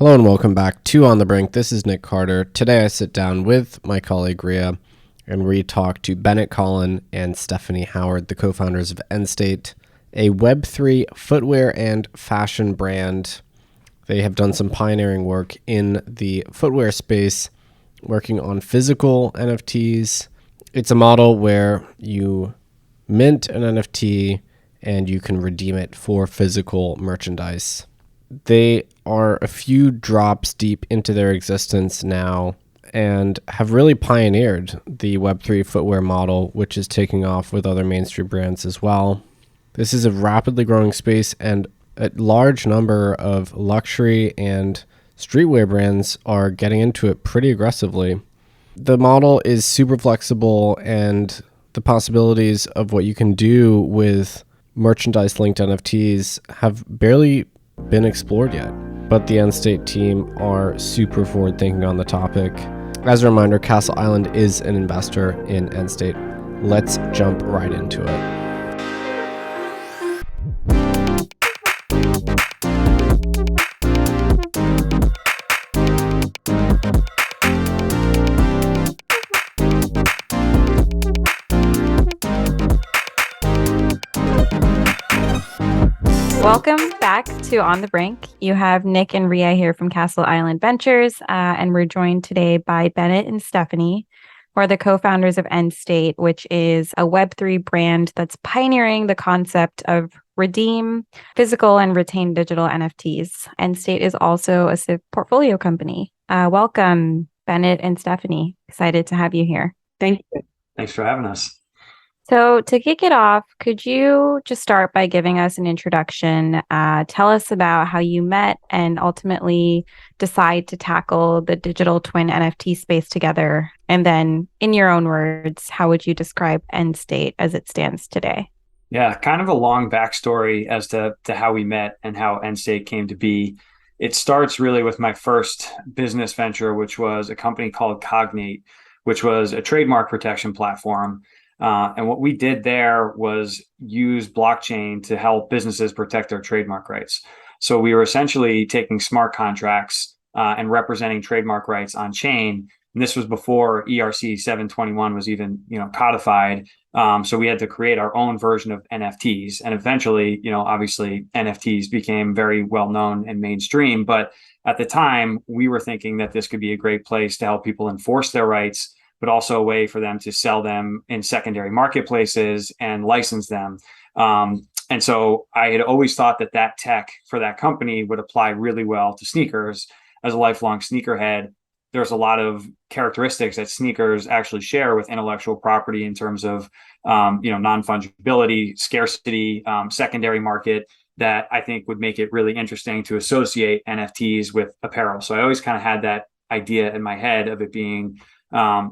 Hello and welcome back to On the Brink. This is Nick Carter. Today I sit down with my colleague Ria and we talk to Bennett, Collen, and Stephanie Howard, the co-founders of Endstate, a Web3 footwear and fashion brand. They have done some pioneering work in the footwear space, working on physical NFTs. It's a model where you mint an NFT and you can redeem it for physical merchandise. They are a few drops deep into their existence now and have really pioneered the Web3 footwear model, which is taking off with other mainstream brands as well. This is a rapidly growing space, and a large number of luxury and streetwear brands are getting into it pretty aggressively. The model is super flexible, and the possibilities of what you can do with merchandise-linked NFTs have barely been explored yet, but the Endstate team are super forward-thinking on the topic. As a reminder, Castle Island is an investor in Endstate. Let's jump right into it. Welcome back to On the Brink. You have Nick and Ria here from Castle Island Ventures, and we're joined today by Bennett and Stephanie, who are the co-founders of Endstate, which is a Web3 brand that's pioneering the concept of redeem physical and retain digital NFTs. Endstate is also a Civ portfolio company. Welcome, Bennett and Stephanie. Excited to have you here. Thank you. Thanks for having us. So to kick it off, could you just start by giving us an introduction? Tell us about how you met and ultimately decide to tackle the digital twin NFT space together. And then in your own words, how would you describe Endstate as it stands today? Yeah, kind of a long backstory as to how we met and how Endstate came to be. It starts really with my first business venture, which was a company called Cognate, which was a trademark protection platform. And what we did there was use blockchain to help businesses protect their trademark rights. So we were essentially taking smart contracts and representing trademark rights on chain. And this was before ERC 721 was even, codified. So we had to create our own version of NFTs. And eventually, obviously NFTs became very well known and mainstream. But at the time, we were thinking that this could be a great place to help people enforce their rights, but also a way for them to sell them in secondary marketplaces and license them. And so I had always thought that tech for that company would apply really well to sneakers. As a lifelong sneakerhead, there's a lot of characteristics that sneakers actually share with intellectual property in terms of, non-fungibility, scarcity, secondary market, that I think would make it really interesting to associate NFTs with apparel. So I always kind of had that idea in my head of it being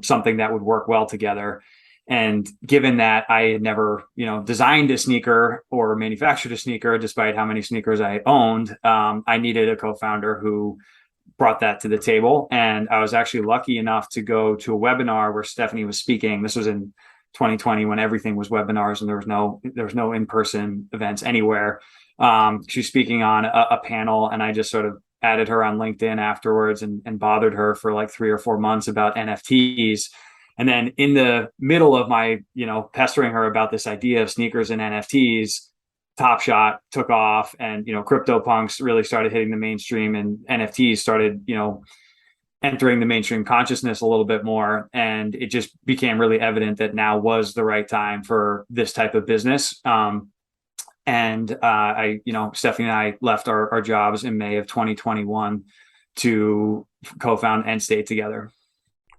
something that would work well together. And given that I had never, designed a sneaker or manufactured a sneaker, despite how many sneakers I owned, I needed a co-founder who brought that to the table. And I was actually lucky enough to go to a webinar where Stephanie was speaking. This was in 2020 when everything was webinars and there was no in-person events anywhere. She was speaking on a panel, and I just sort of added her on LinkedIn afterwards and bothered her for like 3 or 4 months about NFTs. And then in the middle of my, pestering her about this idea of sneakers and NFTs, Top Shot took off, and, CryptoPunks really started hitting the mainstream, and NFTs started, entering the mainstream consciousness a little bit more. And it just became really evident that now was the right time for this type of business. And Stephanie and I left our jobs in May of 2021 to co-found Endstate together.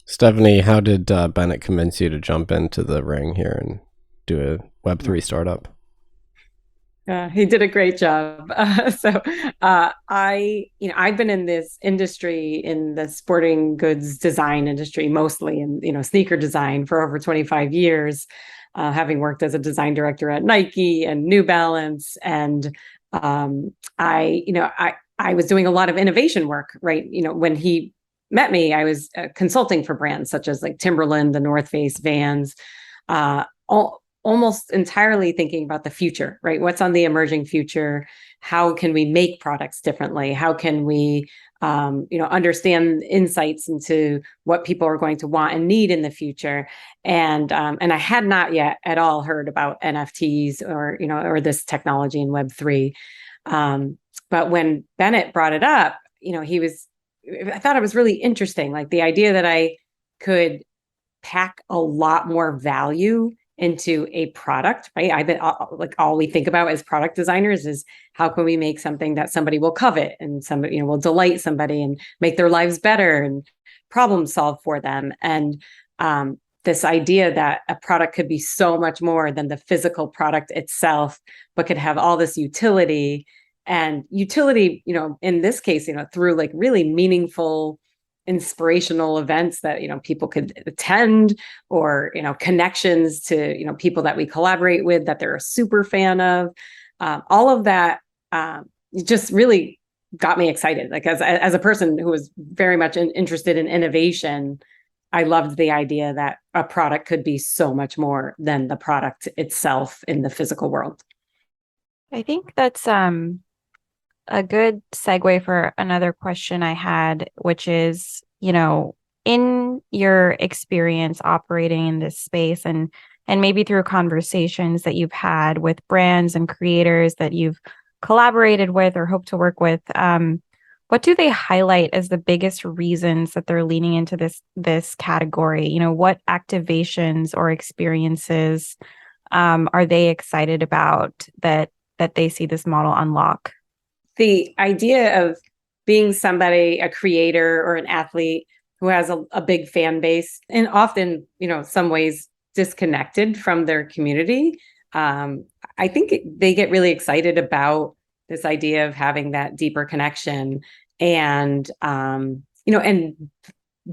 Stephanie, how did Bennett convince you to jump into the ring here and do a Web3 startup? He did a great job. I've been in this industry, in the sporting goods design industry, mostly in, sneaker design for over 25 years. Having worked as a design director at Nike and New Balance. And I was doing a lot of innovation work, right? When he met me, I was consulting for brands such as like Timberland, the North Face, Vans, almost entirely thinking about the future, right? What's on the emerging future? How can we make products differently? How can we understand insights into what people are going to want and need in the future. And I had not yet at all heard about NFTs or this technology in Web3. But when Bennett brought it up, I thought it was really interesting, like the idea that I could pack a lot more value into a product, right? I've been like, all we think about as product designers is how can we make something that somebody will covet and somebody, will delight somebody and make their lives better and problem solve for them. And this idea that a product could be so much more than the physical product itself, but could have all this utility, in this case, through like really meaningful, inspirational events that people could attend, or connections to people that we collaborate with that they're a super fan of. All of that just really got me excited. Like as a person who was very much interested in innovation, I loved the idea that a product could be so much more than the product itself in the physical world. I think that's a good segue for another question I had, which is, in your experience operating in this space and maybe through conversations that you've had with brands and creators that you've collaborated with or hope to work with, what do they highlight as the biggest reasons that they're leaning into this category? What activations or experiences are they excited about that they see this model unlock? The idea of being somebody, a creator or an athlete who has a big fan base and often, some ways disconnected from their community. I think they get really excited about this idea of having that deeper connection and, and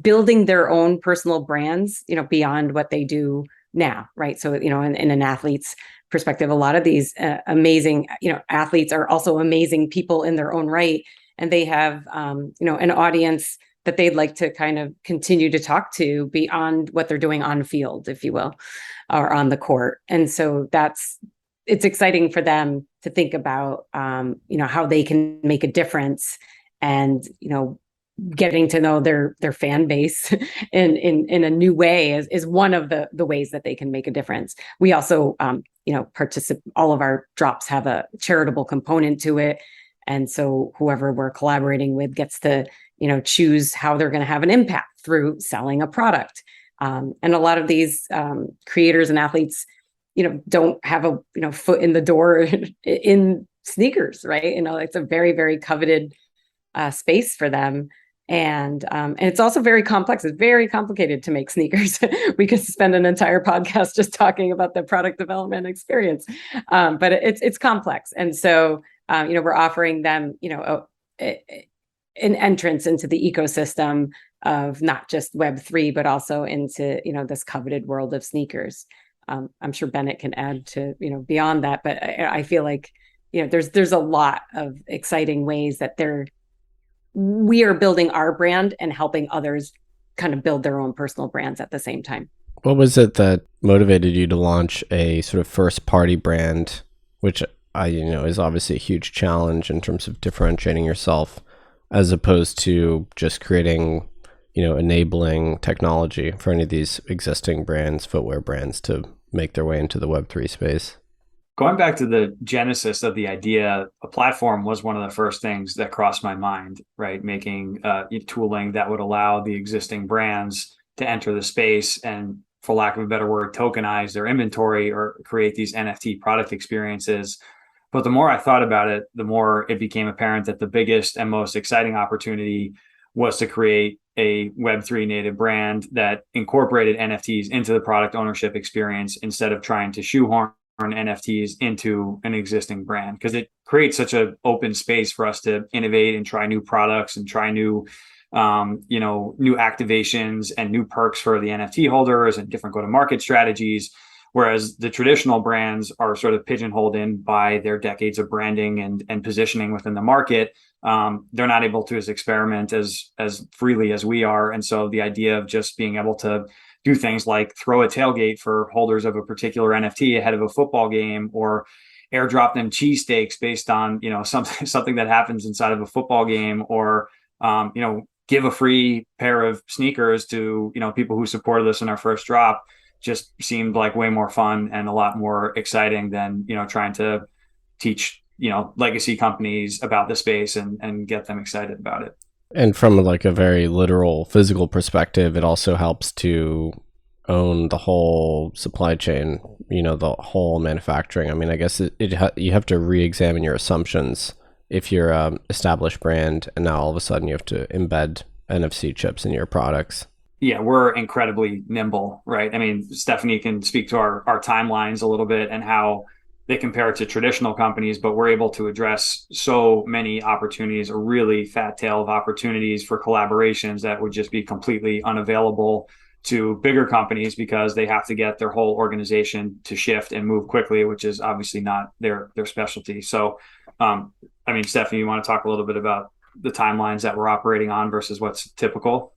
building their own personal brands, beyond what they do now, right? So, in an athlete's perspective, a lot of these amazing, athletes are also amazing people in their own right. And they have, an audience that they'd like to kind of continue to talk to beyond what they're doing on field, if you will, or on the court. And so it's exciting for them to think about, how they can make a difference and, getting to know their fan base in a new way is one of the ways that they can make a difference. We also, all of our drops have a charitable component to it. And so whoever we're collaborating with gets to, choose how they're going to have an impact through selling a product. And a lot of these creators and athletes, don't have a, foot in the door in sneakers, right? It's a very, very coveted space for them. And it's also very complex. It's very complicated to make sneakers. We could spend an entire podcast just talking about the product development experience, but it's complex. And so, we're offering them, an entrance into the ecosystem of not just Web3, but also into, this coveted world of sneakers. I'm sure Bennett can add to, beyond that, but I feel like, there's a lot of exciting ways that we are building our brand and helping others kind of build their own personal brands at the same time. What was it that motivated you to launch a sort of first party brand, which is obviously a huge challenge in terms of differentiating yourself, as opposed to just creating, enabling technology for any of these existing brands, footwear brands, to make their way into the Web3 space? Going back to the genesis of the idea, a platform was one of the first things that crossed my mind, right? Making tooling that would allow the existing brands to enter the space and, for lack of a better word, tokenize their inventory or create these NFT product experiences. But the more I thought about it, the more it became apparent that the biggest and most exciting opportunity was to create a Web3 native brand that incorporated NFTs into the product ownership experience instead of trying to shoehorn NFTs into an existing brand, because it creates such an open space for us to innovate and try new products and try new activations and new perks for the NFT holders and different go-to-market strategies. Whereas the traditional brands are sort of pigeonholed in by their decades of branding and positioning within the market. They're not able to experiment as freely as we are. And so the idea of just being able to do things like throw a tailgate for holders of a particular NFT ahead of a football game, or airdrop them cheesesteaks based on, something that happens inside of a football game, or give a free pair of sneakers to, people who supported us in our first drop just seemed like way more fun and a lot more exciting than, trying to teach, legacy companies about the space and get them excited about it. And from like a very literal physical perspective, it also helps to own the whole supply chain, the whole manufacturing. I mean, I guess you have to re-examine your assumptions if you're an established brand and now all of a sudden you have to embed NFC chips in your products. Yeah, we're incredibly nimble, right? I mean, Stephanie can speak to our timelines a little bit and how they compare to traditional companies, but we're able to address so many opportunities, a really fat tail of opportunities for collaborations that would just be completely unavailable to bigger companies because they have to get their whole organization to shift and move quickly, which is obviously not their specialty. So, Stephanie, you want to talk a little bit about the timelines that we're operating on versus what's typical?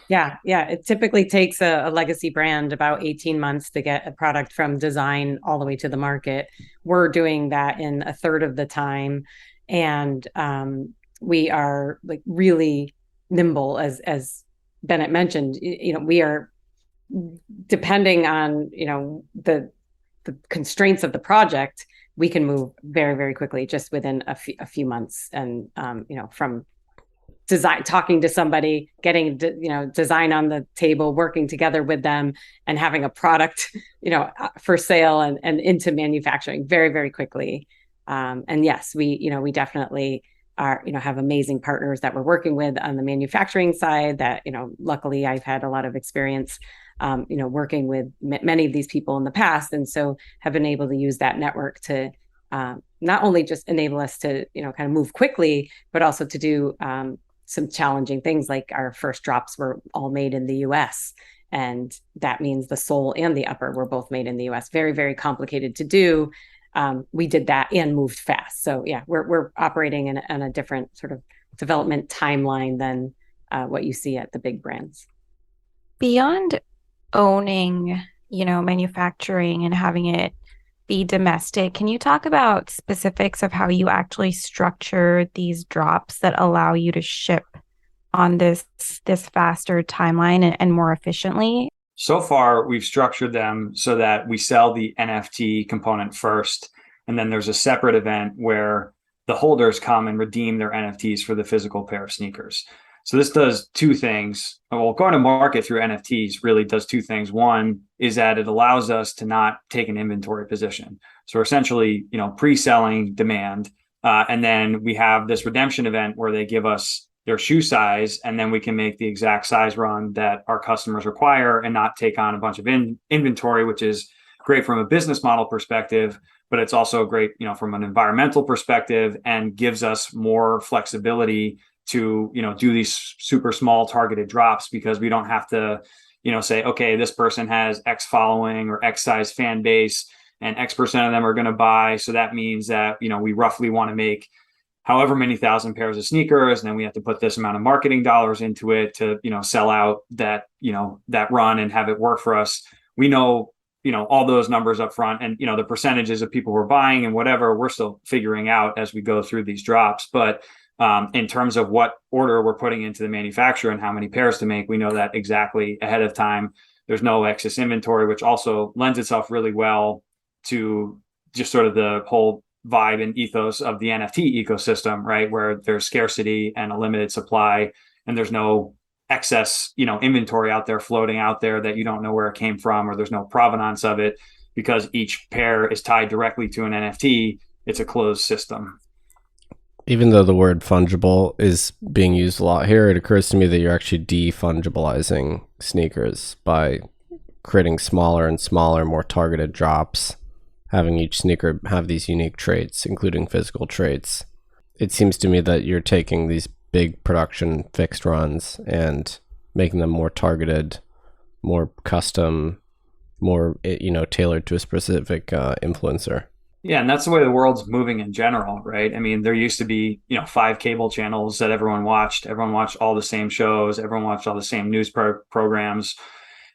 Yeah. It typically takes a legacy brand about 18 months to get a product from design all the way to the market. We're doing that in a third of the time. And we are like really nimble, as Bennett mentioned. We are, depending on, the constraints of the project, we can move very, very quickly just within a few months. And, from design, talking to somebody, getting, design on the table, working together with them and having a product, for sale and into manufacturing very, very quickly. And yes, we definitely are, have amazing partners that we're working with on the manufacturing side that, luckily I've had a lot of experience, working with many of these people in the past. And so have been able to use that network to not only just enable us to, kind of move quickly, but also to do some challenging things. Like our first drops were all made in the US. And that means the sole and the upper were both made in the US. Very, very complicated to do. We did that and moved fast. So yeah, we're operating in a different sort of development timeline than what you see at the big brands. Beyond owning, manufacturing and having it be domestic, can you talk about specifics of how you actually structure these drops that allow you to ship on this faster timeline and more efficiently? So far, we've structured them so that we sell the NFT component first, and then there's a separate event where the holders come and redeem their NFTs for the physical pair of sneakers. So this does two things. Well, going to market through NFTs really does two things. One is that it allows us to not take an inventory position. So we're essentially, pre-selling demand. And then we have this redemption event where they give us their shoe size, and then we can make the exact size run that our customers require and not take on a bunch of inventory, which is great from a business model perspective, but it's also great, from an environmental perspective and gives us more flexibility to, do these super small targeted drops because we don't have to, say, okay, this person has X following or X size fan base and X percent of them are going to buy. So that means that, we roughly want to make however many thousand pairs of sneakers, and then we have to put this amount of marketing dollars into it to, sell out that, that run and have it work for us. We know, all those numbers up front and, the percentages of people who are buying and whatever, we're still figuring out as we go through these drops. But in terms of what order we're putting into the manufacturer and how many pairs to make, we know that exactly ahead of time. There's no excess inventory, which also lends itself really well to just sort of the whole vibe and ethos of the NFT ecosystem, right? Where there's scarcity and a limited supply, and there's no excess, inventory out there floating out there that you don't know where it came from, or there's no provenance of it because each pair is tied directly to an NFT. It's a closed system. Even though the word fungible is being used a lot here, it occurs to me that you're actually defungibleizing sneakers by creating smaller and smaller, more targeted drops, having each sneaker have these unique traits, including physical traits. It seems to me that you're taking these big production fixed runs and making them more targeted, more custom, more, tailored to a specific influencer. Yeah, and that's the way the world's moving in general, right? I mean, there used to be, 5 cable channels that everyone watched. Everyone watched all the same shows. Everyone watched all the same news programs.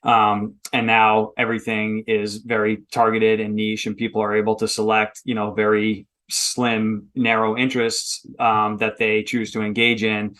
And now everything is very targeted and niche, and people are able to select, very slim, narrow interests that they choose to engage in.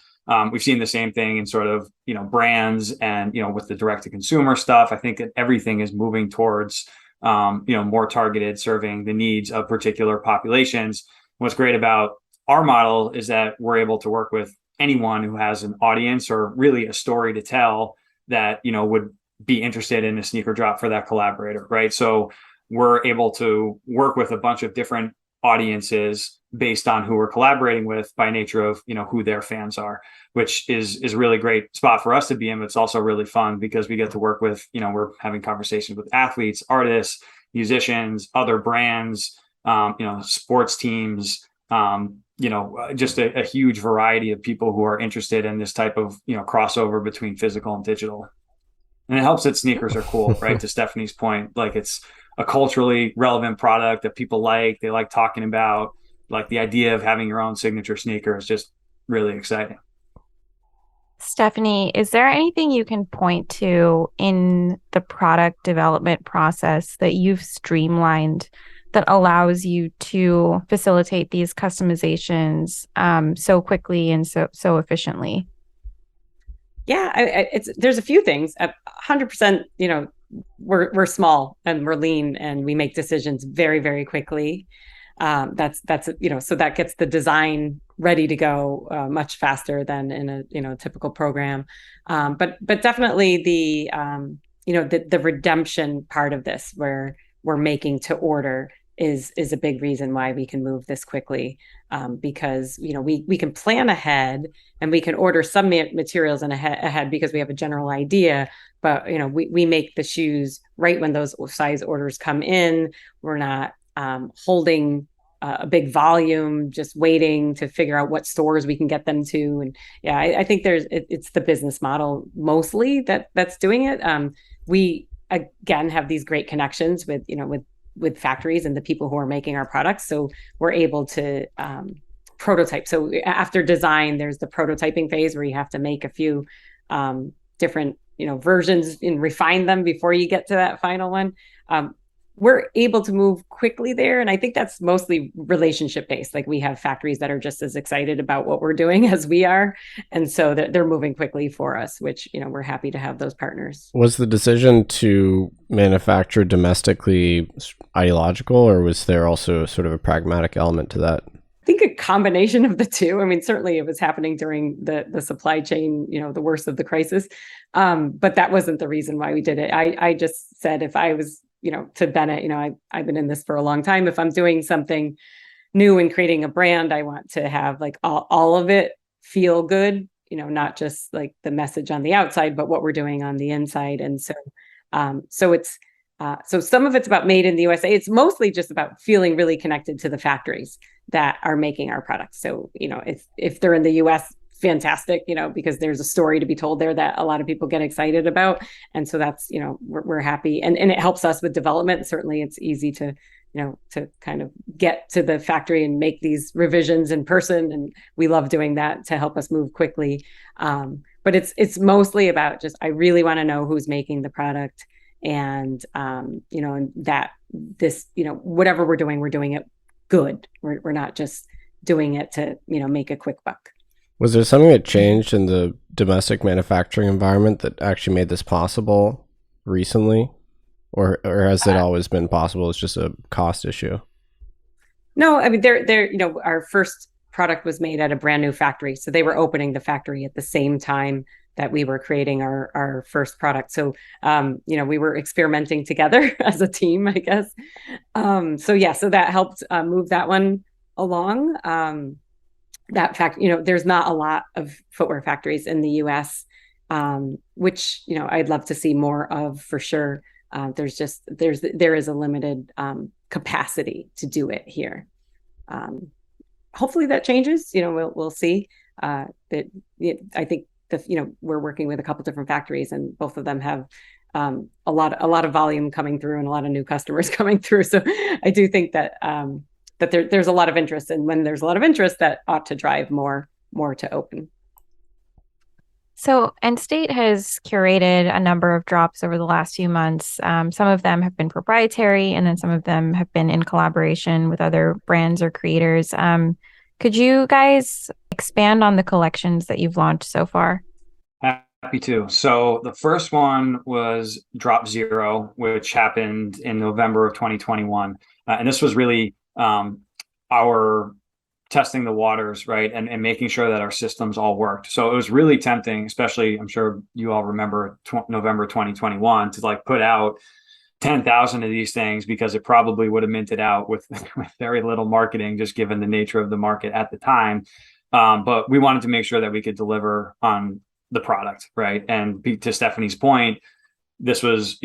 We've seen the same thing in sort of, brands and, with the direct to consumer stuff. I think that everything is moving towards, more targeted, serving the needs of particular populations. What's great about our model is that we're able to work with anyone who has an audience or really a story to tell that, would be interested in a sneaker drop for that collaborator, right? So we're able to work with a bunch of different audiences based on who we're collaborating with by nature of, who their fans are, which is a really great spot for us to be in. But it's also really fun because we get to work with, we're having conversations with athletes, artists, musicians, other brands, sports teams, just a huge variety of people who are interested in this type of, crossover between physical and digital. And it helps that sneakers are cool, right? To Stephanie's point, like it's a culturally relevant product that people they like talking about. Like the idea of having your own signature sneaker is just really exciting. Stephanie, is there anything you can point to in the product development process that you've streamlined that allows you to facilitate these customizations so quickly and so efficiently? Yeah, there's a few things. 100%, we're small and we're lean and we make decisions very, very quickly. That's so that gets the design ready to go much faster than in a typical program. But definitely the redemption part of this, where we're making to order, is a big reason why we can move this quickly, because we can plan ahead and we can order some materials ahead because we have a general idea, but we make the shoes right when those size orders come in. We're not holding a big volume, just waiting to figure out what stores we can get them to. And yeah, I think it's the business model mostly that's doing it. We again have these great connections with factories and the people who are making our products, so we're able to prototype. So after design, there's the prototyping phase where you have to make a few different versions and refine them before you get to that final one. We're able to move quickly there. And I think that's mostly relationship based. Like we have factories that are just as excited about what we're doing as we are. And so they're moving quickly for us, which, we're happy to have those partners. Was the decision to manufacture domestically ideological, or was there also sort of a pragmatic element to that? I think a combination of the two. I mean, certainly it was happening during the supply chain, the worst of the crisis. But that wasn't the reason why we did it. I just said, if I was, to Bennett, I've been in this for a long time. If I'm doing something new and creating a brand, I want to have like all of it feel good, not just like the message on the outside, but what we're doing on the inside. And so, so some of it's about made in the USA. It's mostly just about feeling really connected to the factories that are making our products. So, if they're in the US, fantastic, because there's a story to be told there that a lot of people get excited about. And so that's, we're happy. And it helps us with development. Certainly it's easy to, to kind of get to the factory and make these revisions in person. And we love doing that to help us move quickly. But it's mostly about just, I really want to know who's making the product. And, and that this, whatever we're doing it good. We're not just doing it to, make a quick buck. Was there something that changed in the domestic manufacturing environment that actually made this possible recently? Or has it always been possible? It's just a cost issue? No, I mean, our first product was made at a brand new factory. So they were opening the factory at the same time that we were creating our first product. So, we were experimenting together as a team, I guess. So that helped move that one along. That fact, there's not a lot of footwear factories in the US, which, I'd love to see more of for sure. There is a limited capacity to do it here. Hopefully that changes, we'll see. I think we're working with a couple different factories and both of them have a lot of volume coming through and a lot of new customers coming through. So I do think that there's a lot of interest, and when there's a lot of interest, that ought to drive more to open. So Endstate has curated a number of drops over the last few months. Some of them have been proprietary, and then some of them have been in collaboration with other brands or creators. Could you guys Expand on the collections that you've launched so far. Happy to. So the first one was Drop Zero, which happened in November of 2021. And this was really our testing the waters, right? And making sure that our systems all worked. So it was really tempting, especially, I'm sure you all remember November 2021, to like put out 10,000 of these things, because it probably would have minted out with very little marketing, just given the nature of the market at the time. But we wanted to make sure that we could deliver on the product, right? And to Stephanie's point, this was,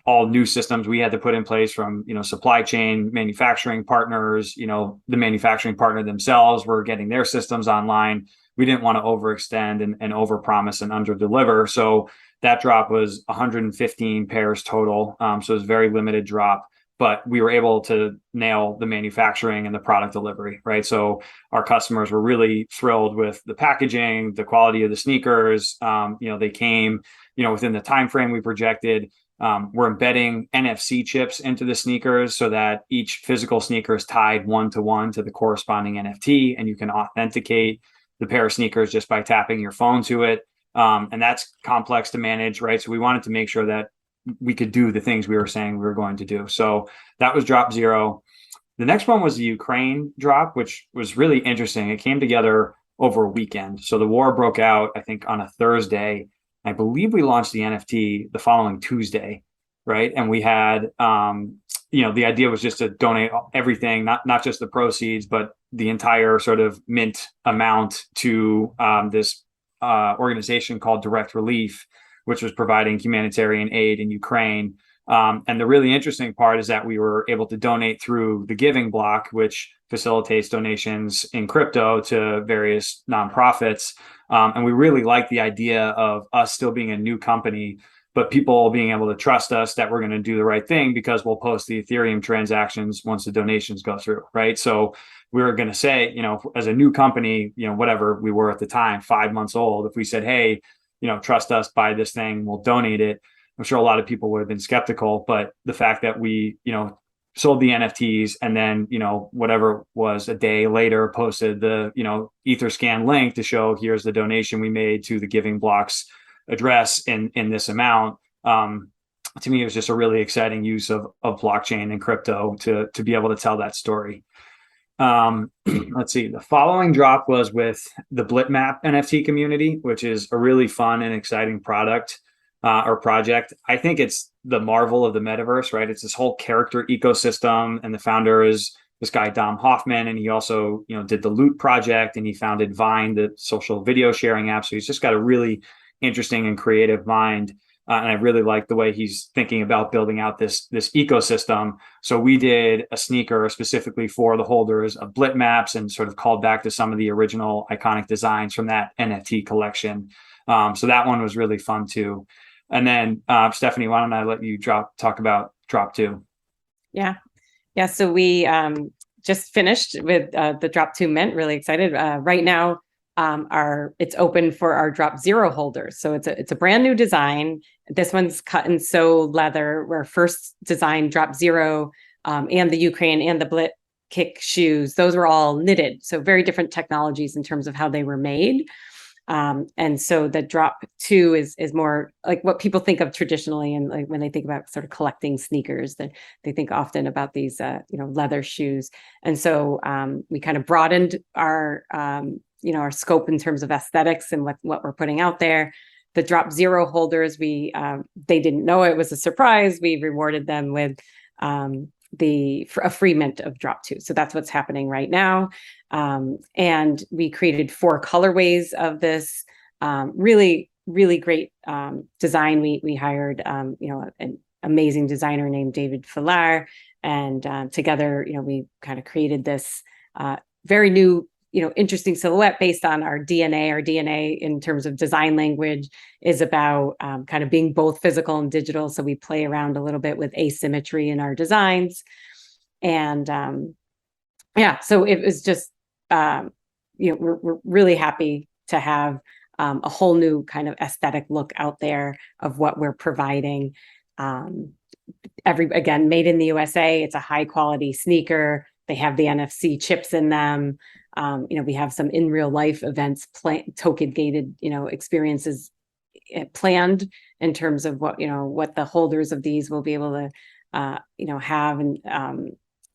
all new systems we had to put in place from, supply chain, manufacturing partners, the manufacturing partner themselves were getting their systems online. We didn't want to overextend and overpromise and underdeliver. So that drop was 115 pairs total. So it was a very limited drop, but we were able to nail the manufacturing and the product delivery, right? So our customers were really thrilled with the packaging, the quality of the sneakers. They came, within the time frame we projected. We're embedding NFC chips into the sneakers so that each physical sneaker is tied one-to-one to the corresponding NFT, and you can authenticate the pair of sneakers just by tapping your phone to it. And that's complex to manage, right? So we wanted to make sure that we could do the things we were saying we were going to do. So that was Drop Zero. The next one was the Ukraine drop, which was really interesting. It came together over a weekend. So the war broke out, I think, on a Thursday. I believe we launched the NFT the following Tuesday, right? And we had, the idea was just to donate everything, not just the proceeds, but the entire sort of mint amount to this organization called Direct Relief, which was providing humanitarian aid in Ukraine. And the really interesting part is that we were able to donate through the giving block, which facilitates donations in crypto to various nonprofits. And we really like the idea of us still being a new company, but people being able to trust us that we're going to do the right thing, because we'll post the Ethereum transactions once the donations go through, right? So we were going to say, as a new company, whatever we were at the time, 5 months old, if we said, hey, trust us, buy this thing, we'll donate it, I'm sure a lot of people would have been skeptical. But the fact that we, sold the NFTs and then, whatever was a day later, posted the, Etherscan link to show here's the donation we made to the Giving Block's address in this amount. To me, it was just a really exciting use of blockchain and crypto to be able to tell that story. Let's see. The following drop was with the Blitmap NFT community, which is a really fun and exciting product or project. I think it's the marvel of the metaverse, right? It's this whole character ecosystem, and the founder is this guy Dom Hoffman, and he also, did the Loot project, and he founded Vine, the social video sharing app. So he's just got a really interesting and creative mind. And I really like the way he's thinking about building out this ecosystem. So we did a sneaker specifically for the holders of Blitmaps and sort of called back to some of the original iconic designs from that NFT collection. So that one was really fun too. And then Stephanie, why don't I let you talk about Drop 2? Yeah. So we just finished with the Drop 2 mint. Really excited. Right now, it's open for our Drop Zero holders. So it's a brand new design. This one's cut and sew leather. Where first designed Drop Zero and the Ukraine and the Blit Kick shoes, those were all knitted. So very different technologies in terms of how they were made. And so the Drop 2 is more like what people think of traditionally, and like when they think about sort of collecting sneakers, that they think often about these leather shoes. And so we kind of broadened our our scope in terms of aesthetics and what we're putting out there. The Drop Zero holders, they didn't know it was a surprise. We rewarded them with a free mint of Drop 2. So that's what's happening right now. And we created 4 colorways of this really, really great design. We hired an amazing designer named David Fillar, and together, we kind of created this very new, interesting silhouette based on our DNA. Our DNA in terms of design language is about kind of being both physical and digital. So we play around a little bit with asymmetry in our designs. And so it was just, we're really happy to have a whole new kind of aesthetic look out there of what we're providing. Again, made in the USA. It's a high quality sneaker. They have the NFC chips in them. We have some in real life events, token gated, experiences planned in terms of what the holders of these will be able to, have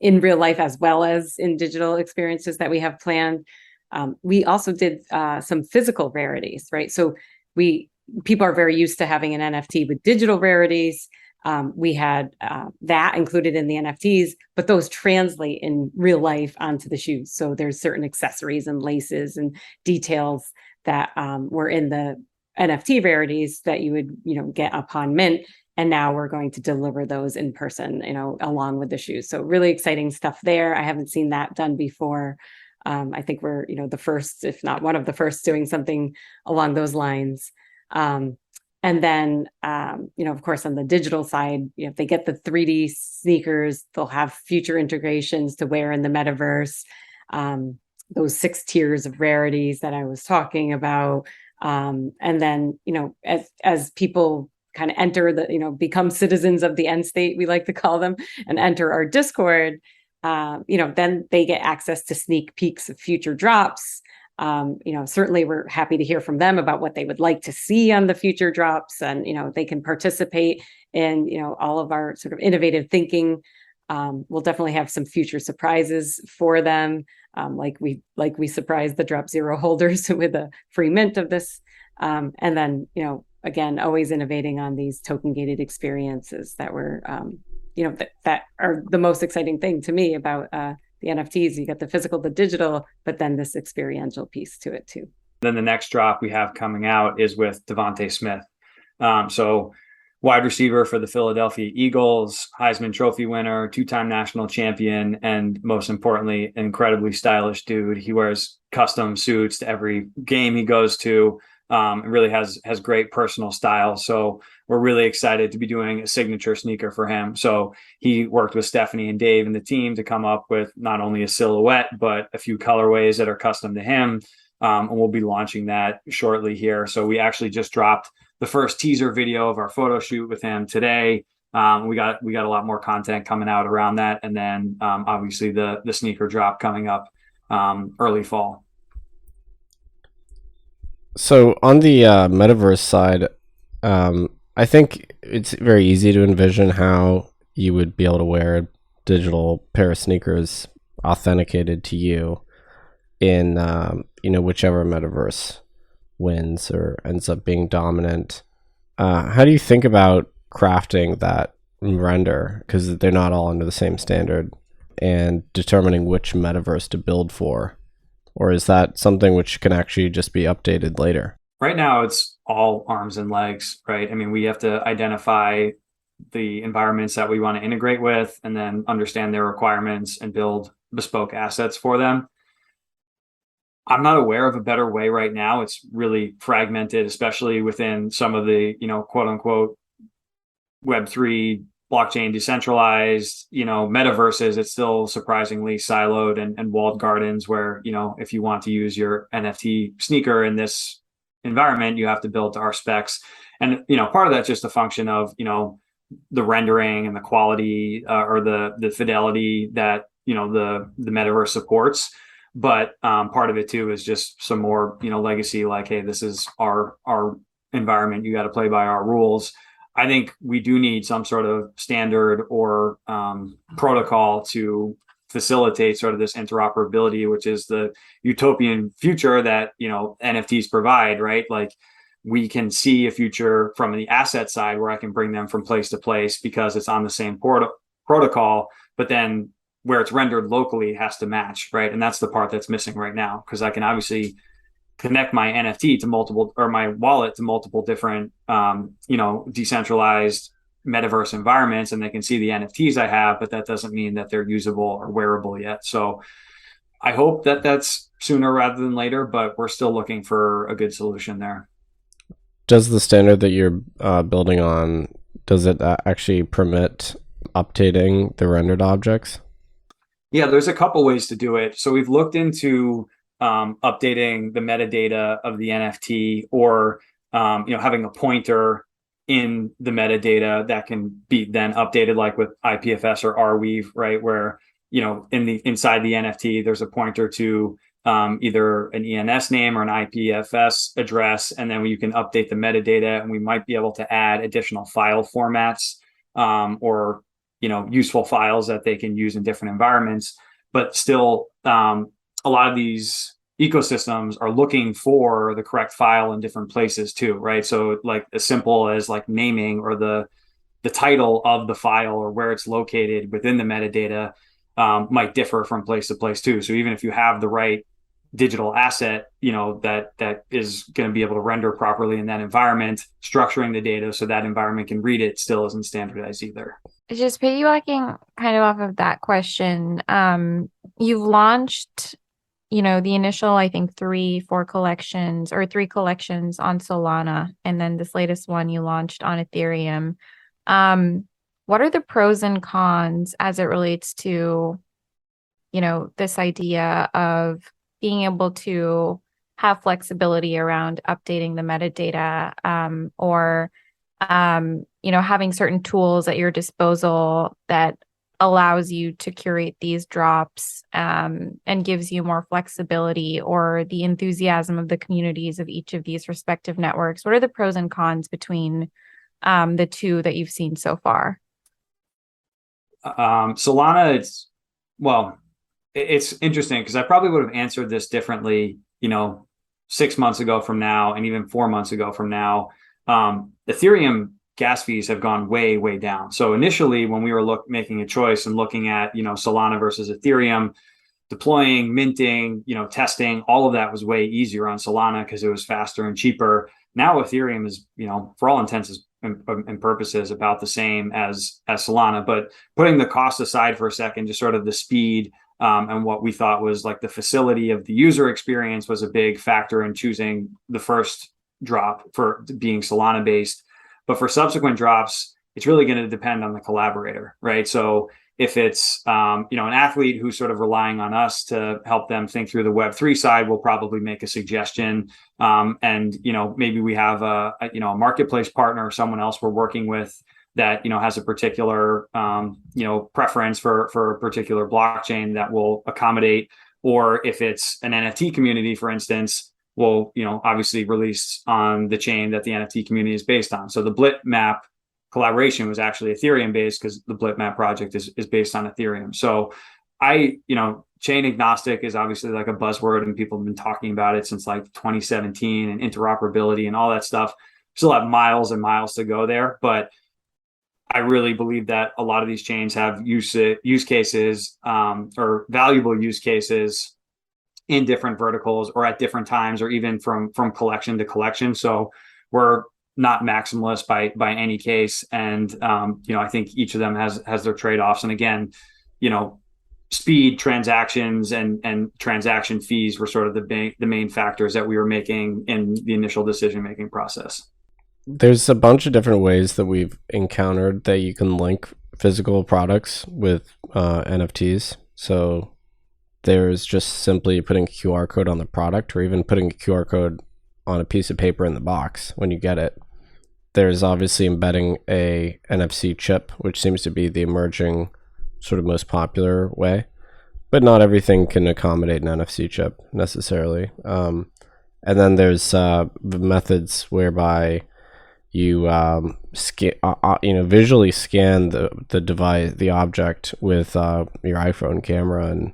in real life as well as in digital experiences that we have planned. We also did some physical rarities, right? So people are very used to having an NFT with digital rarities. We had that included in the NFTs, but those translate in real life onto the shoes. So there's certain accessories and laces and details that were in the NFT rarities that you would, get upon mint. And now we're going to deliver those in person, along with the shoes. So really exciting stuff there. I haven't seen that done before. I think we're, the first, if not one of the first, doing something along those lines. And then, of course, on the digital side, if they get the 3D sneakers, they'll have future integrations to wear in the metaverse. Those 6 tiers of rarities that I was talking about. And then, as people kind of enter become citizens of the Endstate, we like to call them, and enter our Discord, then they get access to sneak peeks of future drops. Certainly we're happy to hear from them about what they would like to see on the future drops, and, they can participate in, all of our sort of innovative thinking. We'll definitely have some future surprises for them. Like we surprised the Drop Zero holders with a free mint of this. And then, again, always innovating on these token gated experiences that were, that are the most exciting thing to me about the NFTs. You get the physical, the digital, but then this experiential piece to it too. Then the next drop we have coming out is with DeVonta Smith. So wide receiver for the Philadelphia Eagles, Heisman Trophy winner, 2-time national champion, and most importantly, an incredibly stylish dude. He wears custom suits to every game he goes to. Really has great personal style. So we're really excited to be doing a signature sneaker for him. So he worked with Stephanie and Dave and the team to come up with not only a silhouette, but a few colorways that are custom to him. And we'll be launching that shortly here. So we actually just dropped the first teaser video of our photo shoot with him today. We got a lot more content coming out around that. And then obviously the sneaker drop coming up early fall. So on the metaverse side, I think it's very easy to envision how you would be able to wear a digital pair of sneakers authenticated to you in whichever metaverse wins or ends up being dominant. How do you think about crafting that render, because they're not all under the same standard, and determining which metaverse to build for? Or is that something which can actually just be updated later? Right now, it's all arms and legs, right? I mean, we have to identify the environments that we want to integrate with and then understand their requirements and build bespoke assets for them. I'm not aware of a better way right now. It's really fragmented, especially within some of the, quote unquote, web3 blockchain decentralized, metaverses. It's still surprisingly siloed and walled gardens where, if you want to use your NFT sneaker in this environment, you have to build to our specs. And, part of that's just a function of, the rendering and the quality or the fidelity that, the metaverse supports. But part of it too is just some more, legacy, like, hey, this is our environment. You got to play by our rules. I think we do need some sort of standard or protocol to facilitate sort of this interoperability, which is the utopian future that, NFTs provide, right? Like, we can see a future from the asset side where I can bring them from place to place because it's on the same protocol, but then where it's rendered locally has to match, right? And that's the part that's missing right now, because I can obviously connect my NFT to multiple, or my wallet to multiple different, decentralized metaverse environments, and they can see the NFTs I have, but that doesn't mean that they're usable or wearable yet. So I hope that that's sooner rather than later, but we're still looking for a good solution there. Does the standard that you're building on, does it actually permit updating the rendered objects? Yeah, there's a couple ways to do it. So we've looked into updating the metadata of the NFT, or having a pointer in the metadata that can be then updated, like with IPFS or Arweave, right? Where inside the NFT there's a pointer to either an ENS name or an IPFS address, and then you can update the metadata, and we might be able to add additional file formats or useful files that they can use in different environments. But still, a lot of these ecosystems are looking for the correct file in different places too, right? So like as simple as like naming or the title of the file or where it's located within the metadata might differ from place to place too. So even if you have the right digital asset, that is going to be able to render properly in that environment, structuring the data so that environment can read it still isn't standardized either. Just piggybacking kind of off of that question, you've launched, the initial, I think, 3 collections on Solana, and then this latest one you launched on Ethereum. What are the pros and cons as it relates to, this idea of being able to have flexibility around updating the metadata, or having certain tools at your disposal that allows you to curate these drops, and gives you more flexibility, or the enthusiasm of the communities of each of these respective networks? What are the pros and cons between the two that you've seen so far? Solana, it's interesting because I probably would have answered this differently, 6 months ago from now, and even 4 months ago from now. Ethereum gas fees have gone way, way down. So initially, when we were making a choice and looking at, Solana versus Ethereum, deploying, minting, testing, all of that was way easier on Solana because it was faster and cheaper. Now Ethereum is, for all intents and purposes, about the same as Solana. But putting the cost aside for a second, just sort of the speed and what we thought was like the facility of the user experience was a big factor in choosing the first drop for being Solana based. But for subsequent drops, it's really going to depend on the collaborator, right? So if it's an athlete who's sort of relying on us to help them think through the Web3 side, we'll probably make a suggestion. And maybe we have a marketplace partner or someone else we're working with that has a particular preference for a particular blockchain that will accommodate. Or if it's an NFT community, for instance, will obviously release on the chain that the NFT community is based on. So the Blitmap collaboration was actually Ethereum based because the Blitmap project is based on Ethereum. So chain agnostic is obviously like a buzzword, and people have been talking about it since like 2017, and interoperability and all that stuff. Still have miles and miles to go there, but I really believe that a lot of these chains have use cases or valuable use cases in different verticals or at different times, or even from collection to collection. So we're not maximalist by any case. And, I think each of them has their trade-offs. And again, speed, transactions, and transaction fees were sort of the main factors that we were making in the initial decision-making process. There's a bunch of different ways that we've encountered that you can link physical products with NFTs. So there's just simply putting a QR code on the product, or even putting a QR code on a piece of paper in the box when you get it. There's obviously embedding a NFC chip, which seems to be the emerging sort of most popular way, but not everything can accommodate an NFC chip necessarily. And then there's the methods whereby you visually scan the device, the object, with your iPhone camera, and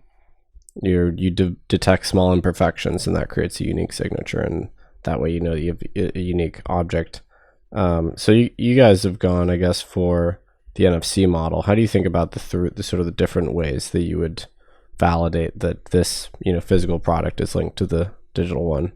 you detect small imperfections, and that creates a unique signature, and that way you have a unique object. So you guys have gone, I guess, for the NFC model. How do you think about the sort of the different ways that you would validate that this physical product is linked to the digital one?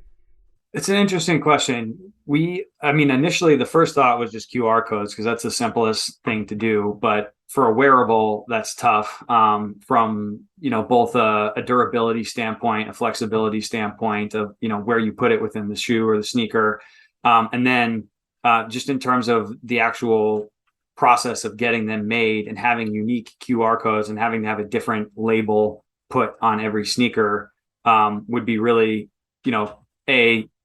It's an interesting question. Initially the first thought was just QR codes because that's the simplest thing to do. But for a wearable, that's tough from, both a durability standpoint, a flexibility standpoint of, where you put it within the shoe or the sneaker. And then just in terms of the actual process of getting them made and having unique QR codes and having to have a different label put on every sneaker would be really,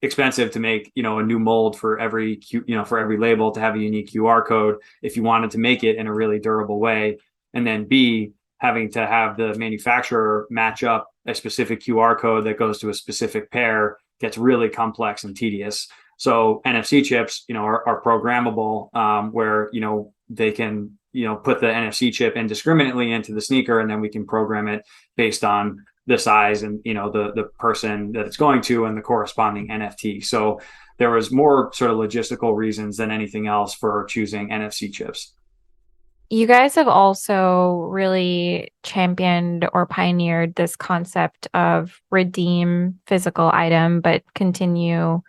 expensive to make, a new mold for every label to have a unique QR code if you wanted to make it in a really durable way. And then B, having to have the manufacturer match up a specific QR code that goes to a specific pair gets really complex and tedious. So NFC chips, are programmable, where, they can, put the NFC chip indiscriminately into the sneaker, and then we can program it based on the size and, the person that it's going to and the corresponding NFT. So there was more sort of logistical reasons than anything else for choosing NFC chips. You guys have also really championed or pioneered this concept of redeem physical item, but continue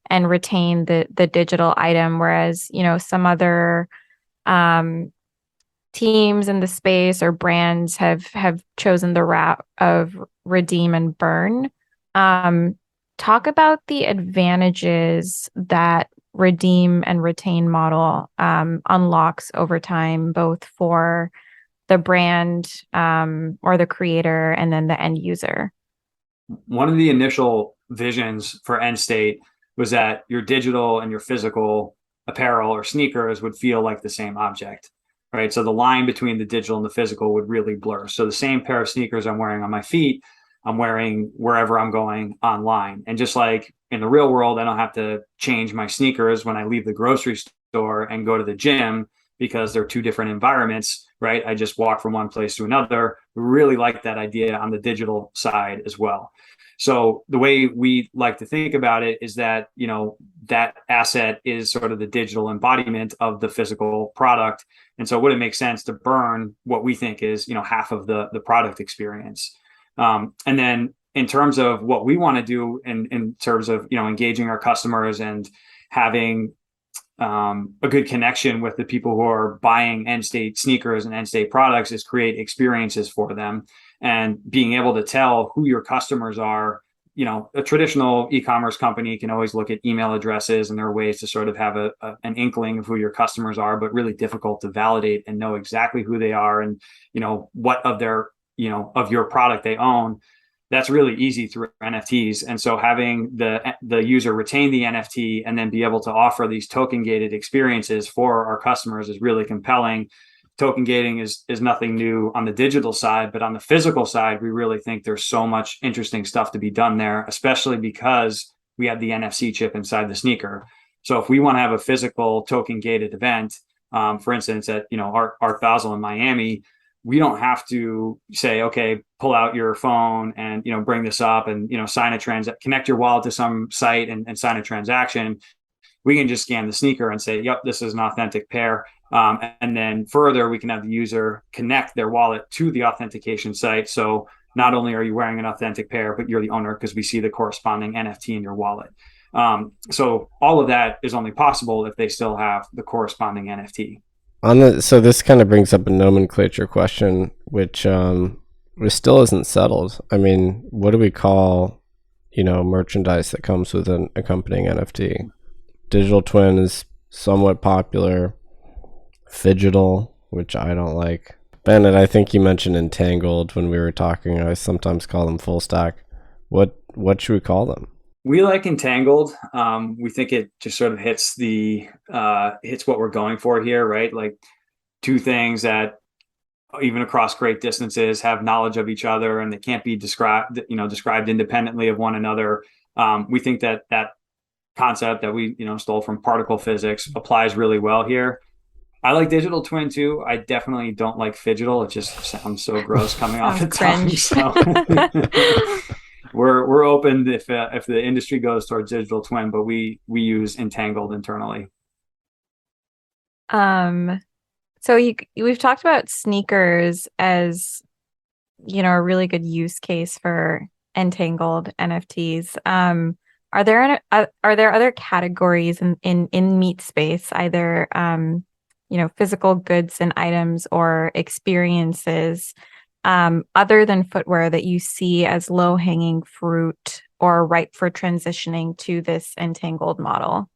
and retain the digital item, whereas, some other teams in the space or brands have chosen the route of redeem and burn. Talk about the advantages that redeem and retain model unlocks over time, both for the brand or the creator and then the end user. One of the initial visions for Endstate was that your digital and your physical apparel or sneakers would feel like the same object, right? So the line between the digital and the physical would really blur. So the same pair of sneakers I'm wearing on my feet, I'm wearing wherever I'm going online. And just like in the real world, I don't have to change my sneakers when I leave the grocery store and go to the gym because they're two different environments, right? I just walk from one place to another. We really like that idea on the digital side as well. So the way we like to think about it is that, that asset is sort of the digital embodiment of the physical product. And so would it make sense to burn what we think is, half of the product experience? And then in terms of what we want to do in terms of, engaging our customers and having a good connection with the people who are buying Endstate sneakers and Endstate products is create experiences for them. And being able to tell who your customers are, a traditional e-commerce company can always look at email addresses, and there are ways to sort of have an inkling of who your customers are, but really difficult to validate and know exactly who they are and, what of their, of your product they own. That's really easy through NFTs. And so having the user retain the NFT and then be able to offer these token gated experiences for our customers is really compelling. Token gating is nothing new on the digital side, but on the physical side, we really think there's so much interesting stuff to be done there, especially because we have the NFC chip inside the sneaker. So if we want to have a physical token gated event, for instance, at Art Basel in Miami, we don't have to say, okay, pull out your phone and bring this up and sign connect your wallet to some site and sign a transaction. We can just scan the sneaker and say, yep, this is an authentic pair. And then further, we can have the user connect their wallet to the authentication site. So not only are you wearing an authentic pair, but you're the owner because we see the corresponding NFT in your wallet. So all of that is only possible if they still have the corresponding NFT. So this kind of brings up a nomenclature question, which still isn't settled. I mean, what do we call, merchandise that comes with an accompanying NFT? Digital twin is somewhat popular. Phygital, which I don't like. Bennett, I think you mentioned entangled when we were talking. I sometimes call them full stack. What should we call them? We like entangled. We think it just sort of hits what we're going for here, right? Like two things that even across great distances have knowledge of each other and they can't be described independently of one another. We think that concept that we stole from particle physics applies really well here. I like digital twin too. I definitely don't like phygital. It just sounds so gross coming off the tongue. So we're open if the industry goes towards digital twin, but we use entangled internally. So we've talked about sneakers as a really good use case for entangled NFTs. Are there other categories in meat space, either physical goods and items or experiences other than footwear that you see as low-hanging fruit or ripe for transitioning to this entangled model?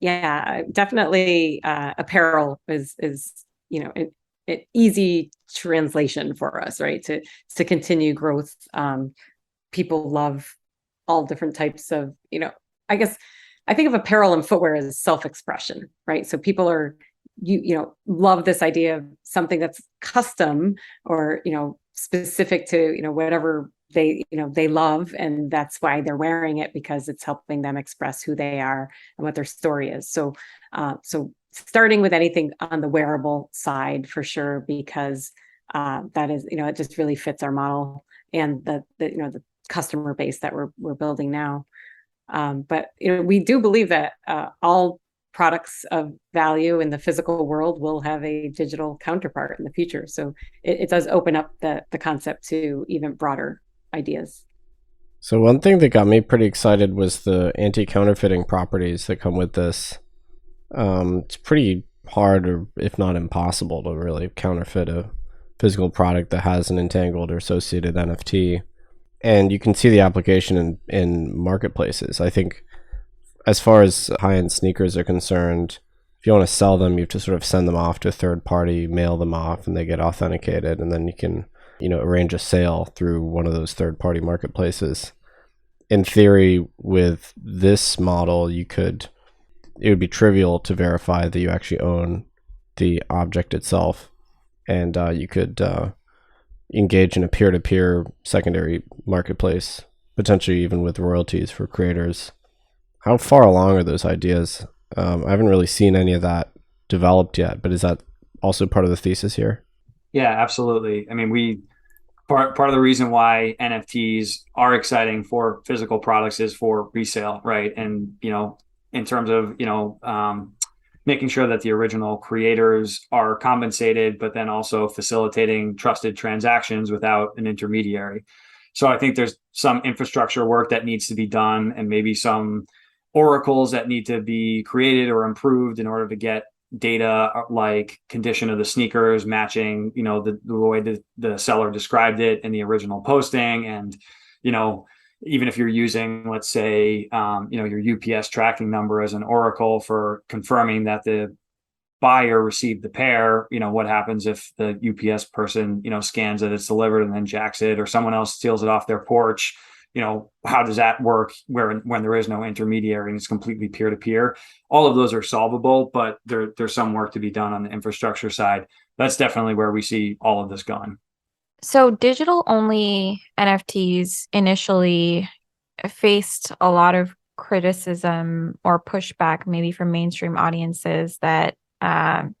Yeah, definitely. Apparel is an easy translation for us, right? To continue growth. People love all different types of, I guess I think of apparel and footwear as self-expression, right? So people are, love this idea of something that's custom or, specific to, whatever they love, and that's why they're wearing it, because it's helping them express who they are and what their story is. So starting with anything on the wearable side for sure, because that is, it just really fits our model and the customer base that we're building now. But we do believe that all products of value in the physical world will have a digital counterpart in the future. So it does open up the concept to even broader ideas. So one thing that got me pretty excited was the anti-counterfeiting properties that come with this. It's pretty hard, or if not impossible, to really counterfeit a physical product that has an entangled or associated NFT. And you can see the application in marketplaces. I think as far as high-end sneakers are concerned, if you want to sell them, you have to sort of send them off to a third party, mail them off, and they get authenticated, and then you can, arrange a sale through one of those third-party marketplaces. In theory, with this model, it would be trivial to verify that you actually own the object itself, and you could engage in a peer-to-peer secondary marketplace, potentially even with royalties for creators. How far along are those ideas? I haven't really seen any of that developed yet, but is that also part of the thesis here? Yeah, absolutely. I mean, part of the reason why NFTs are exciting for physical products is for resale, right? And, in terms of, making sure that the original creators are compensated, but then also facilitating trusted transactions without an intermediary. So I think there's some infrastructure work that needs to be done, and maybe some oracles that need to be created or improved in order to get data like condition of the sneakers matching, the way the seller described it in the original posting. And, even if you're using, let's say, your UPS tracking number as an oracle for confirming that the buyer received the pair, what happens if the UPS person, scans that it's delivered and then jacks it, or someone else steals it off their porch? How does that work when there is no intermediary and it's completely peer-to-peer? All of those are solvable, but there's some work to be done on the infrastructure side. That's definitely where we see all of this going. So digital-only NFTs initially faced a lot of criticism or pushback, maybe from mainstream audiences, that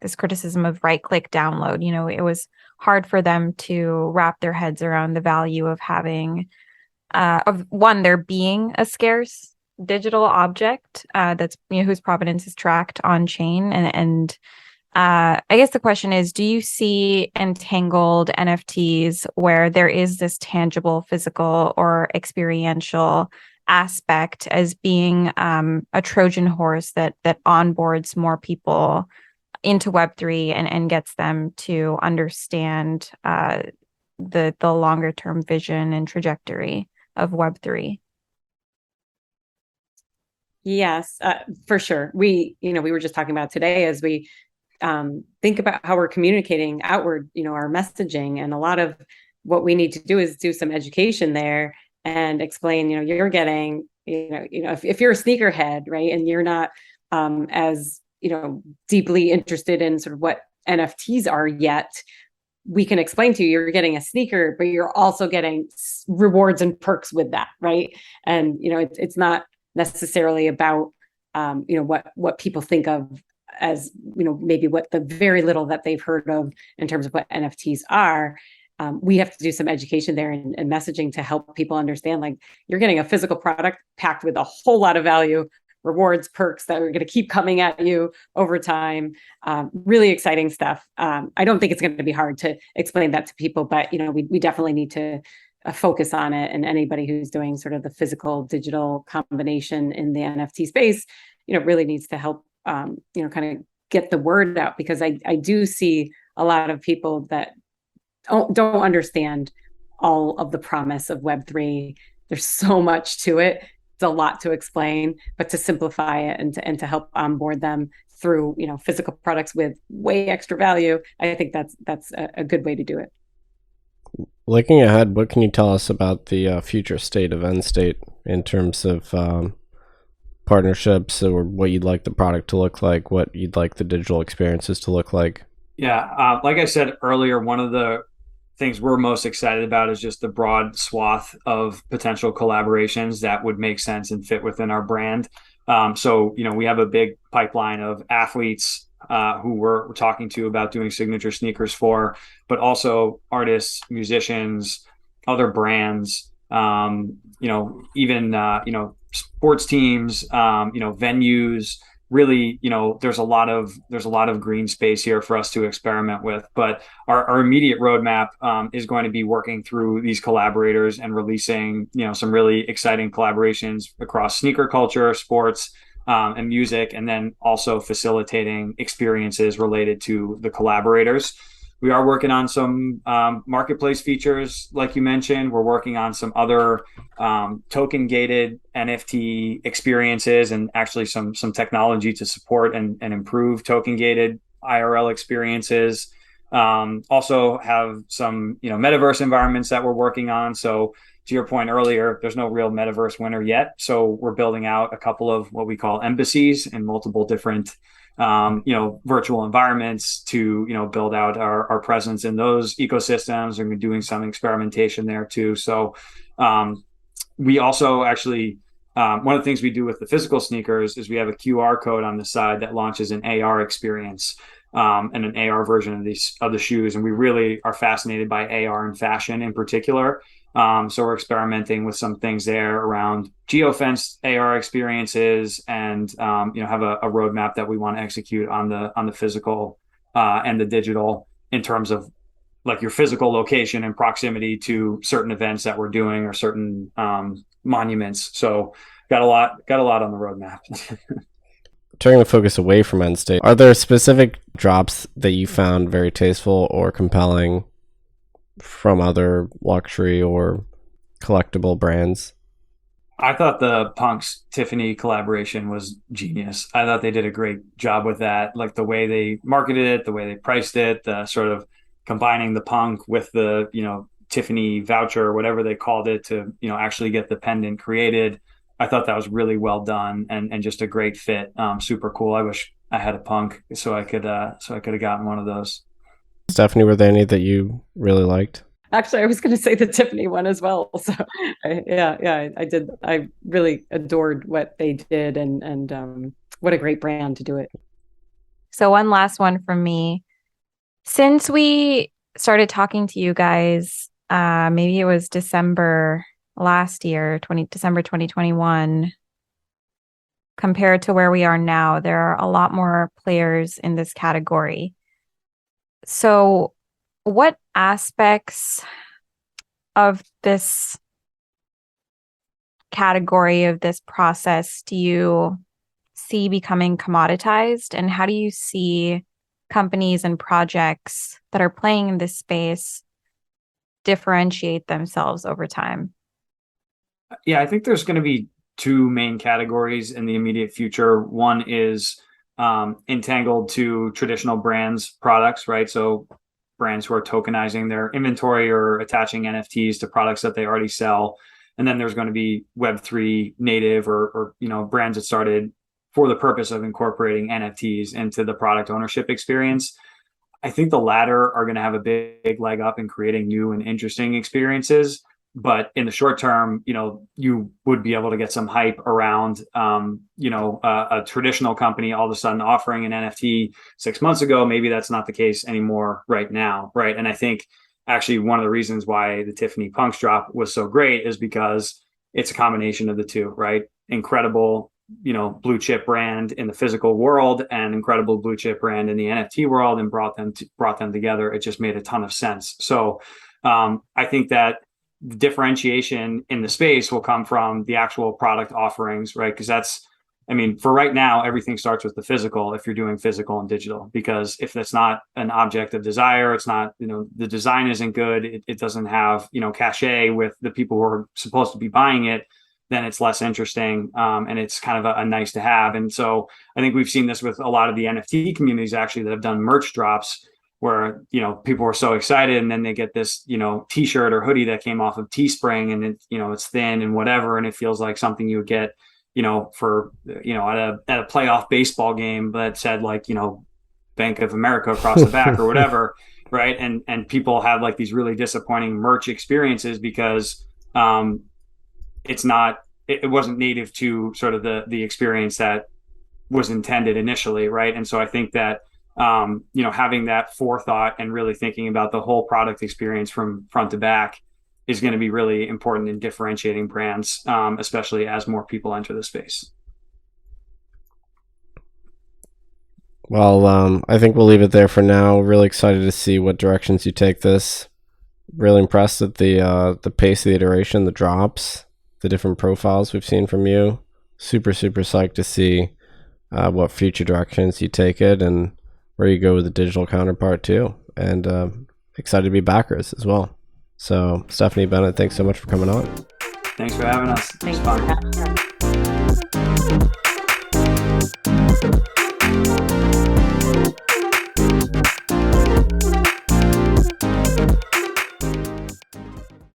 this criticism of right-click download. It was hard for them to wrap their heads around the value of having of one, there being a scarce digital object that's whose provenance is tracked on chain, and I guess the question is, do you see entangled NFTs where there is this tangible, physical, or experiential aspect as being a Trojan horse that onboards more people into Web3 and gets them to understand the longer term vision and trajectory of Web3? Yes, for sure. We were just talking about today, as we think about how we're communicating outward, our messaging, and a lot of what we need to do is do some education there and explain, you're getting, if you're a sneakerhead, right, and you're not as, deeply interested in sort of what NFTs are yet, we can explain to you, you're getting a sneaker, but you're also getting rewards and perks with that, right? And, it's not necessarily about, what people think of as, maybe what the very little that they've heard of in terms of what NFTs are. We have to do some education there and messaging to help people understand, like, you're getting a physical product packed with a whole lot of value, rewards, perks that are going to keep coming at you over time. Really exciting stuff. I don't think it's going to be hard to explain that to people, but, we definitely need to focus on it. And anybody who's doing sort of the physical digital combination in the NFT space, really needs to help, kind of get the word out, because I do see a lot of people that don't understand all of the promise of Web3. There's so much to it. It's a lot to explain, but to simplify it and to help onboard them through, physical products with way extra value, I think that's a good way to do it. Looking ahead, what can you tell us about the future state of Endstate in terms of partnerships, or what you'd like the product to look like, what you'd like the digital experiences to look like? Yeah, like I said earlier, one of the things we're most excited about is just the broad swath of potential collaborations that would make sense and fit within our brand. So, we have a big pipeline of athletes who we're talking to about doing signature sneakers for, but also artists, musicians, other brands, even sports teams, venues. Really, there's a lot of green space here for us to experiment with. But our immediate roadmap is going to be working through these collaborators and releasing, some really exciting collaborations across sneaker culture, sports, and music, and then also facilitating experiences related to the collaborators. We are working on some marketplace features, like you mentioned. We're working on some other token gated NFT experiences, and actually some technology to support and improve token gated IRL experiences. Also have some metaverse environments that we're working on. So to your point earlier, there's no real metaverse winner yet. So we're building out a couple of what we call embassies in multiple different virtual environments to, build out our presence in those ecosystems, and we're doing some experimentation there too. So we also actually, one of the things we do with the physical sneakers is we have a QR code on the side that launches an AR experience, and an AR version of the shoes. And we really are fascinated by AR and fashion in particular. So we're experimenting with some things there around geofence AR experiences, and have a roadmap that we want to execute on the physical and the digital, in terms of like your physical location and proximity to certain events that we're doing, or certain monuments. So got a lot on the roadmap. Turning the focus away from Endstate, are there specific drops that you found very tasteful or compelling from other luxury or collectible brands? I thought the Punks Tiffany collaboration was genius. I thought they did a great job with that, like the way they marketed it, the way they priced it, the sort of combining the punk with the Tiffany voucher or whatever they called it to actually get the pendant created. I thought that was really well done, and just a great fit. Super cool. I wish I had a punk so I could have gotten one of those. Stephanie, were there any that you really liked? Actually, I was going to say the Tiffany one as well. So I did. I really adored what they did, and what a great brand to do it. So one last one from me. Since we started talking to you guys, maybe it was December last year, December 2021, compared to where we are now, there are a lot more players in this category. So what aspects of this category, of this process, do you see becoming commoditized? And how do you see companies and projects that are playing in this space differentiate themselves over time? Yeah, I think there's going to be two main categories in the immediate future. One is entangled to traditional brands products, right? So brands who are tokenizing their inventory or attaching NFTs to products that they already sell. And then there's going to be web3 native or brands that started for the purpose of incorporating NFTs into the product ownership experience. I think the latter are going to have a big leg up in creating new and interesting experiences. But in the short term, you would be able to get some hype around, a traditional company all of a sudden offering an NFT 6 months ago. Maybe that's not the case anymore right now, right? And I think actually one of the reasons why the Tiffany Punks drop was so great is because it's a combination of the two, right? Incredible, blue chip brand in the physical world, and incredible blue chip brand in the NFT world, and brought them together. It just made a ton of sense. So I think that the differentiation in the space will come from the actual product offerings, right? Because for right now, everything starts with the physical if you're doing physical and digital, because if that's not an object of desire, it's not, the design isn't good, it doesn't have, cachet with the people who are supposed to be buying it, then it's less interesting. And it's kind of a nice to have. And so I think we've seen this with a lot of the NFT communities actually that have done merch drops, where people were so excited, and then they get this t-shirt or hoodie that came off of Teespring, and it's thin and whatever, and it feels like something you would get for at a playoff baseball game that said Bank of America across the back or whatever. right? And people have like these really disappointing merch experiences because it wasn't native to sort of the experience that was intended initially, right? And so I think that having that forethought and really thinking about the whole product experience from front to back is going to be really important in differentiating brands, especially as more people enter the space. Well, I think we'll leave it there for now. Really excited to see what directions you take this. Really impressed at the pace of the iteration, the drops, the different profiles we've seen from you. Super psyched to see what future directions you take it and where you go with the digital counterpart too. And excited to be backers as well. So Stephanie, Bennett, thanks so much for coming on. Thanks for having us. Thanks for having us.